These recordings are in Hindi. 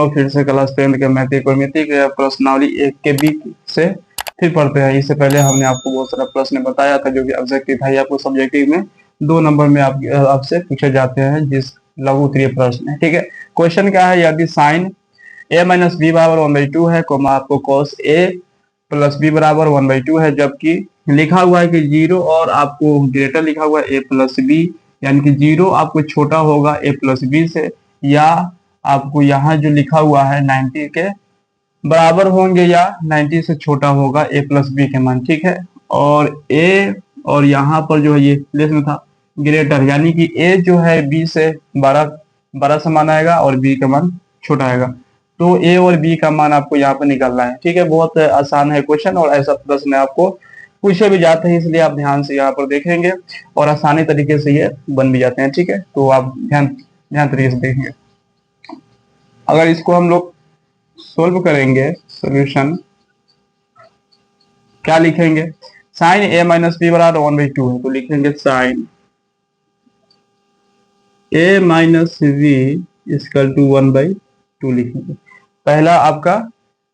दोनों फिर से क्लास 10 के मैथिक और मिथिक प्रश्नावली 1 के बी से फिर पढ़ते हैं। इससे पहले हमने आपको बहुत सारा प्रश्न बताया था जो कि ऑब्जेक्टिव था, आपको सब्जेक्टिव में 2 नंबर में आपसे पूछे जाते हैं, जिस लघु उत्तरीय प्रश्न है। ठीक है, क्वेश्चन क्या है, यदि साइन a माइनस बी बराबर 1/2 है, आपको cos a प्लस बी बराबर 1/2 है, जबकि लिखा हुआ है कि 0 और आपको ग्रेटर लिखा हुआ है a प्लस बी, यानी कि 0 आपको छोटा होगा a प्लस बी से, या आपको यहाँ जो लिखा हुआ है 90 के बराबर होंगे या 90 से छोटा होगा a प्लस बी के मान। ठीक है, और a और यहाँ पर जो है ये प्लेस में था ग्रेटर, यानी कि a जो है b से बड़ा समान आएगा और b का मान छोटा आएगा। तो a और b का मान आपको यहाँ पर निकालना है। ठीक है, बहुत आसान है क्वेश्चन, और ऐसा प्रश्न आपको पूछे भी जाते हैं, इसलिए आप ध्यान से यहाँ पर देखेंगे और आसानी तरीके से ये बन भी जाते हैं। ठीक है, तो आप ध्यान तरीके से देखेंगे। अगर इसको हम लोग सोल्व करेंगे, सोल्यूशन क्या लिखेंगे, साइन a माइनस बी बराबर 1/2 है, तो लिखेंगे sine a minus b equal to 1/2 लिखेंगे। पहला आपका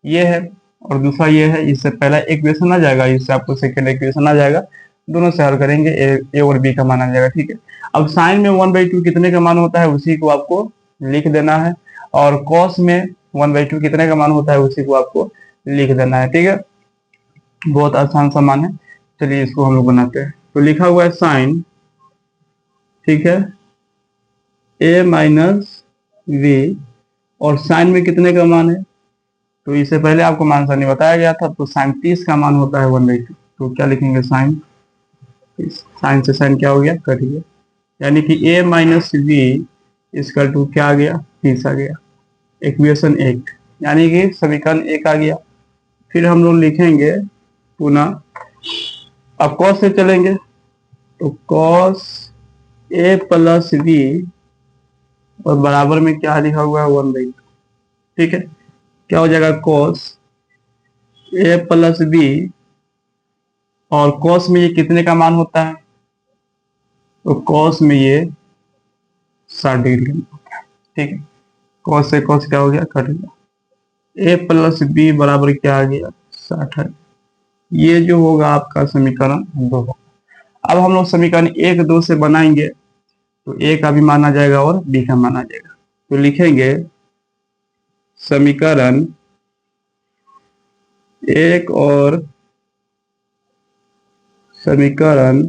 ये है और दूसरा ये है, इससे पहला इक्वेशन आ जाएगा, इससे आपको सेकंड इक्वेशन आ जाएगा, दोनों से हल करेंगे, ए और बी का मान आ जाएगा। ठीक है, अब साइन में 1/2 कितने का मान होता है उसी को आपको लिख देना है, और कॉस में 1/2 कितने का मान होता है उसी को आपको लिख देना है। ठीक है, बहुत आसान सा मान है। चलिए इसको हम लोग बनाते हैं। तो लिखा हुआ है साइन, ठीक है, a माइनस वी, और साइन में कितने का मान है, तो इससे पहले आपको मान सानी बताया गया था, तो साइन 30 का मान होता है 1/2। तो क्या लिखेंगे, साइन, साइन से साइन क्या हो गया, कट गया, यानी कि a minus b equal to क्या आ गया, 30 आ गया, इक्वेशन 1, यानी कि समीकरण 1 आ गया। फिर हम लोग लिखेंगे पुनः, अब कॉस से चलेंगे, तो कॉस a प्लस बी और बराबर में क्या लिखा हुआ है 1/2। ठीक है, क्या हो जाएगा, कॉस a प्लस बी, और कॉस में ये कितने का मान होता है, तो कॉस में ये 60 डिग्री का होता है। ठीक है, कॉस से कॉस क्या हो गया, कट गया, a प्लस बी बराबर क्या आ गया, 60 है। ये जो होगा आपका समीकरण 2 होगा। अब हम लोग समीकरण 1, 2 से बनाएंगे, तो a का भी मान आ जाएगा और b का मान आ जाएगा। तो लिखेंगे समीकरण 1 और समीकरण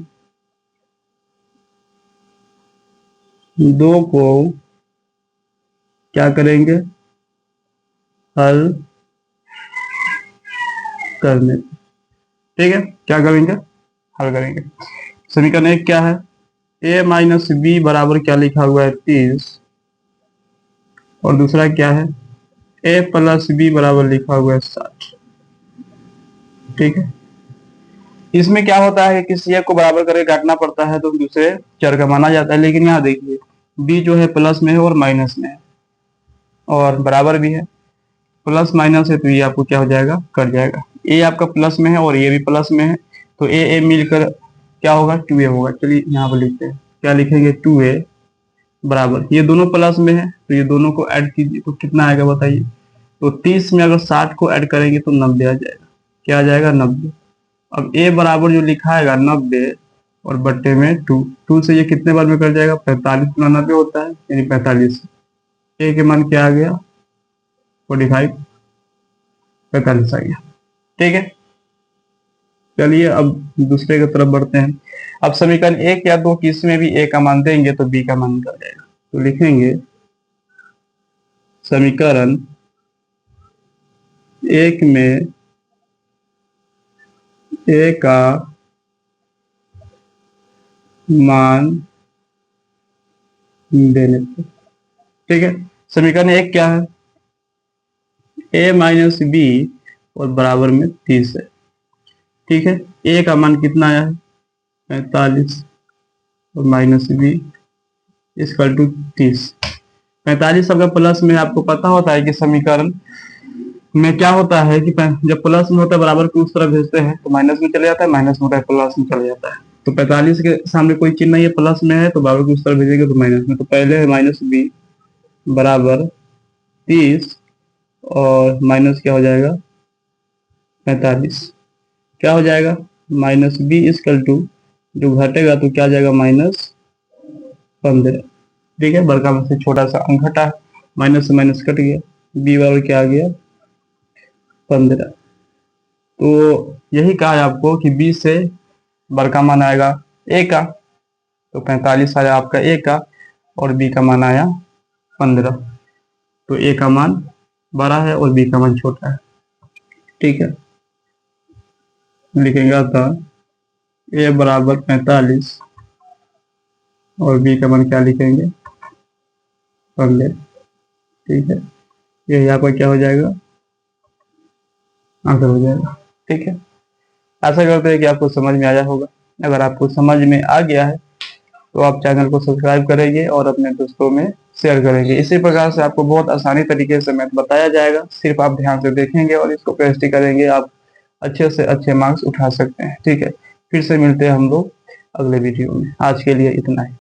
2 को क्या करेंगे, हल करने। ठीक है, क्या करेंगे, हल करेंगे। समीकरण 1 क्या है, a माइनस बी बराबर क्या लिखा हुआ है 30, और दूसरा क्या है, a प्लस बी बराबर लिखा हुआ है 60। ठीक है, इसमें क्या होता है कि किसी एक को बराबर करके काटना पड़ता है, तो दूसरे चर का माना जाता है, लेकिन यहाँ देखिए b जो है प्लस में है और माइनस में है, और बराबर भी है, प्लस माइनस है, तो ये आपको क्या हो जाएगा, कट जाएगा। a आपका प्लस में है और ये भी प्लस में है, तो a मिलकर क्या होगा, 2a होगा। चलिए यहाँ पर लिखते हैं, क्या लिखेंगे, 2a बराबर, ये दोनों प्लस में है, तो ये दोनों को ऐड कीजिए, तो कितना आएगा बताइए, तो 30 में अगर 60 को ऐड करेंगे तो 90 आ जाएगा, क्या आ जाएगा, 90। अब a बराबर जो लिखा है 90 और बट्टे में 2 से ये कितने बार में कट जाएगा, 45 गुना 90 होता है, यानी 45। a के मान क्या आ गया, 45, 45 आ गया। ठीक है, चलिए अब दूसरे की तरफ बढ़ते हैं। अब समीकरण 1 या 2 किसी में भी a का मान देंगे तो b का मान निकल जाएगा। तो लिखेंगे समीकरण 1 में a का मान देने पर। ठीक है, समीकरण 1 क्या है, a माइनस बी और बराबर में 30 है। ठीक है, a का मान कितना आया है, 45, और माइनस बी इक्वल टू 30। 45 अगर प्लस में, आपको पता होता है कि समीकरण में क्या होता है कि जब प्लस में होता है बराबर को उस तरफ भेजते हैं तो माइनस में चले जाता है, माइनस में होता है प्लस में चले जाता है। तो 45 के सामने कोई चिन्ह नहीं है, प्लस में है, तो बराबर को उस तरफ भेजेंगे तो माइनस में। तो पहले है माइनस बी बराबर 30 और माइनस क्या हो जाएगा 45, क्या हो जाएगा माइनस बी इजकल टू, जो घटेगा तो क्या आ जाएगा -15। ठीक है, बड़का में से छोटा सा अंक घटा, माइनस से माइनस कट गया, बी बराबर क्या आ गया 15। तो यही कहा है आपको कि बी से बड़का मान आएगा ए का, तो 45 आया आपका ए का, और बी का मान आया 15। तो ए का मान बड़ा है और बी का मान छोटा है। ठीक है, लिखेंगे अतः ए बराबर 45 और बी का मान क्या लिखेंगे 15। ठीक है, ये यहाँ पर क्या हो जाएगा आंसर हो जाएगा। ठीक है, आशा करते हैं कि आपको समझ में आया होगा। अगर आपको समझ में आ गया है तो आप चैनल को सब्सक्राइब करेंगे और अपने दोस्तों में शेयर करेंगे। इसी प्रकार से आपको बहुत आसानी तरीके से मैथ बताया जाएगा, सिर्फ आप ध्यान से देखेंगे और इसको प्रैक्टिस करेंगे, आप अच्छे से अच्छे मार्क्स उठा सकते हैं। ठीक है, फिर से मिलते हैं हम लोग अगले वीडियो में। आज के लिए इतना ही।